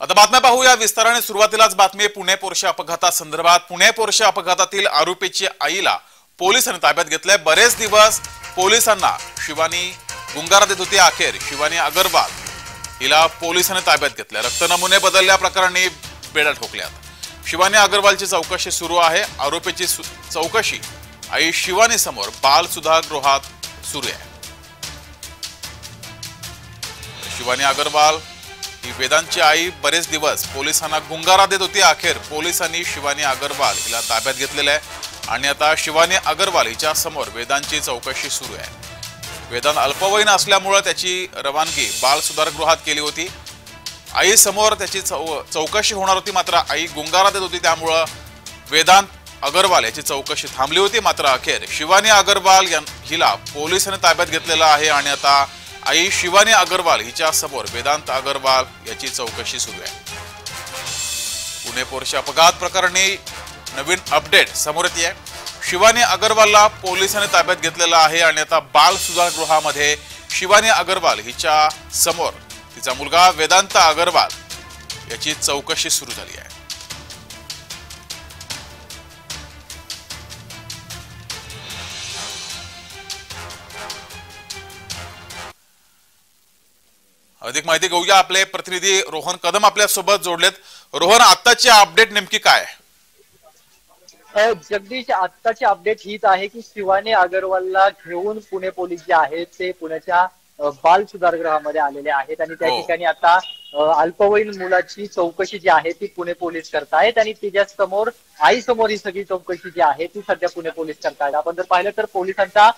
आता बातम्या पाहूया विस्ताराने। सुरुवातीलाच बातमी पुणे पोर्शे अपघातासंदर्भात। पुणे पोर्शे अपघातातील आरोपीची आईला पोलिसांनी ताब्यात घेतलंय। बरेच दिवस पोलिसांना शिवानी गुंगारा देत होती। अखेर शिवानी अग्रवाल हिला पोलिसांनी ताब्यात घेतलंय। रक्त नमुने बदलल्या प्रकरणी बेड्या ठोकल्यात। शिवानी अग्रवालची चौकशी सुरू आहे। आरोपीची चौकशी आई शिवानी समोर बाल सुधारगृहात सुरू आहे। शिवानी अग्रवाल ही वेदांची आई बरेच दिवस पोलिसांना गुंगारा देत होती। अखेर पोलिसांनी शिवानी अग्रवाल हिला ताब्यात घेतलेलं आहे आणि आता शिवानी अग्रवाल हिच्या समोर वेदांची चौकशी सुरू आहे। वेदांत अल्पवयीन असल्यामुळे त्याची रवानगी बाल सुधारगृहात केली होती। आई समोर त्याची चौकशी होणार होती, मात्र आई गुंगारा देत होती, त्यामुळे वेदांत अग्रवाल याची चौकशी थांबली होती। मात्र अखेर शिवानी अग्रवाल हिला पोलिसांनी ताब्यात घेतलेलं आहे आणि आता आई शिवानी अग्रवाल हिच्या समोर वेदांत अग्रवाल याची चौकशी सुरू आहे। पुणे पोर्शे अपघात प्रकरणी नवीन अपडेट समोर येते। शिवानी अग्रवालला पोलिसांनी ताब्यात घेतलेलं आहे आणि आता बाल सुधारगृहामध्ये शिवानी अग्रवाल हिच्या समोर तिचा मुलगा वेदांत अग्रवाल याची चौकशी सुरू झाली आहे। अधिक माहिती घेऊया। आपले प्रतिनिधी रोहन कदम आपल्या सोबत जोडलेत। रोहन, आताची अपडेट नेमकी काय आहे? जगदीश, आत्ताची अपडेट हीच आहे की शिवानी अग्रवालला घेऊन पुणे पोलीस जे आहेत ते पुण्याच्या बाल सुधारगृहामध्ये आलेले आहेत आणि त्या ठिकाणी आता अल्पवयीन मुलाची चौकशी जी आहे ती पुणे पोलीस करतायत आणि तिच्या समोर आई समोर ही सगळी चौकशी जी आहे ती सध्या पुणे पोलीस करतायत। आपण जर पाहिलं तर पोलिसांचा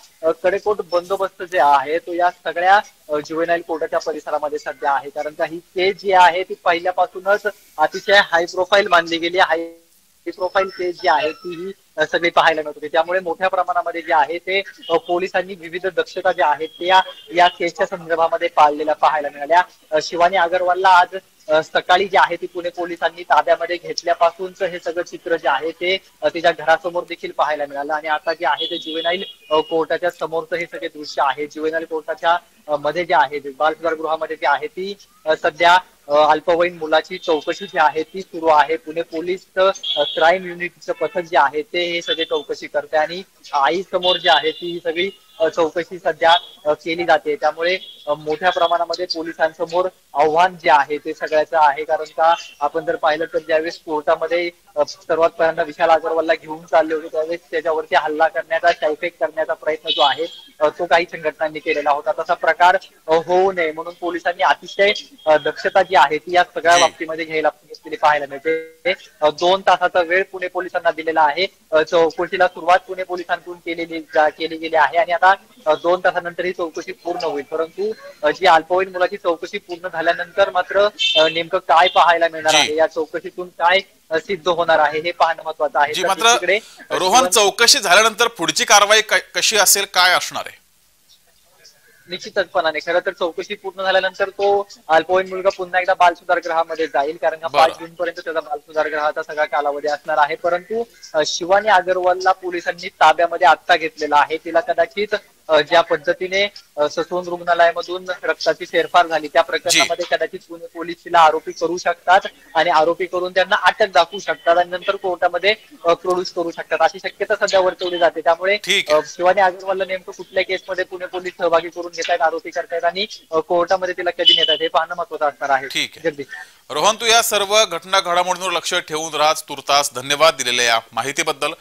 कडेकोट बंदोबस्त जे आहे तो या सगळ्या ज्युव्हेनाईल कोर्टाच्या परिसरामध्ये सध्या आहे, कारण का ही केस जी आहे ती पहिल्यापासूनच अतिशय हाय प्रोफाईल मानली गेली। हाय प्रोफाईल केस जी आहे ती सगळी पाहायला मिळत होती, त्यामुळे मोठ्या प्रमाणामध्ये जे आहे ते पोलिसांनी विविध दक्षता ज्या आहेत त्या या केसच्या संदर्भामध्ये पाळलेल्या पाहायला मिळाल्या। शिवानी अग्रवालला आज सकाळी जे आहे ती पुणे पोलिसांनी ताब्यामध्ये घेतल्यापासूनच हे सगळं चित्र जे आहे ते तिच्या घरासमोर देखील पाहायला मिळालं आणि आता जे आहे ते ज्युव्हेनाईल कोर्टाच्या समोरचं हे सगळे दृश्य आहे। ज्युव्हेनाईल कोर्टाच्या मध्ये जे आहे बाल सुधारगृहामध्ये जे आहे ती सध्या अल्पवयीन मुलाची चौकशी जी आहे ती सुरू आहे। पुणे पोलीस क्राईम युनिटचं पथक जे आहे ते हे सगळे चौकशी करते आणि आई समोर जे आहे ती ही सगळी चौकशी सध्या केली जाते। त्यामुळे मोठ्या प्रमाणामध्ये पोलिसांसमोर आव्हान जे आहे ते सगळ्याचं आहे, कारण का आपण जर पाहिलं तर ज्यावेळेस कोर्टामध्ये सर्वात पहिल्यांदा विशाल अग्रवालला घेऊन चालले होते त्यावेळेस त्याच्यावरती हल्ला करण्याचा, शाईफेक करण्याचा प्रयत्न जो आहे तो काही संघटनांनी केलेला होता। तसा प्रकार होऊ नये म्हणून पोलिसांनी अतिशय दक्षता जी आहे ती या सगळ्या बाबतीमध्ये घ्यायला पाहायला मिळते। 2 तासाचा वेळ पुणे पोलिसांना दिलेला आहे। चौकशीला सुरुवात पुणे पोलिसांकडून केली गेली आहे आणि आता 2 तासानंतर ही चौकशी पूर्ण होईल, परंतु जी अल्पवयीन मुलाची चौकशी पूर्ण झाल्यानंतर मात्र नेमकं काय पाहायला मिळणार आहे, या चौकशीतून काय सिद्ध होणार आहे हे पाहणं महत्वाचं आहे। मात्र रोहन, चौकशी झाल्यानंतर पुढची कारवाई कशी असेल, काय असणार आहे? निश्चितपणाने खरं तर चौकशी पूर्ण झाल्यानंतर तो अल्पवयीन मुलगा पुन्हा एकदा बाल सुधारगृहामध्ये जाईल, कारण का 5 जून पर्यंत त्याचा बाल सुधारगृहाचा सगळा कालावधी असणार आहे। परंतु शिवानी अग्रवालला पोलिसांनी ताब्यामध्ये आत्ता घेतलेला आहे। तिला कदाचित ज्या पद्धतीने ससून रुग्णालयामधून रक्ताची फेरफार झाली त्या प्रकरणामध्ये कदाचित पुणे पोलीस तिला आरोपी करू शकतात आणि आरोपी करून त्यांना अटक दाखवू शकतात आणि नंतर कोर्टामध्ये प्रोड्यूस करू शकतात, अशी शक्यता सध्या वर्तवली जाते। त्यामुळे शिवानी अग्रवालला नेमकं कुठल्या केसमध्ये पुणे पोलीस सहभागी करून घेत आहेत, आरोपी करतायत आणि कोर्टामध्ये तिला कधी नेतात हे पाहणं महत्वाचं असणार आहे। ठीक आहे रोहन, तू या सर्व घटना घडामोडींवर लक्ष ठेवून राहा। तुर्तास धन्यवाद दिलेल्या या माहितीबद्दल।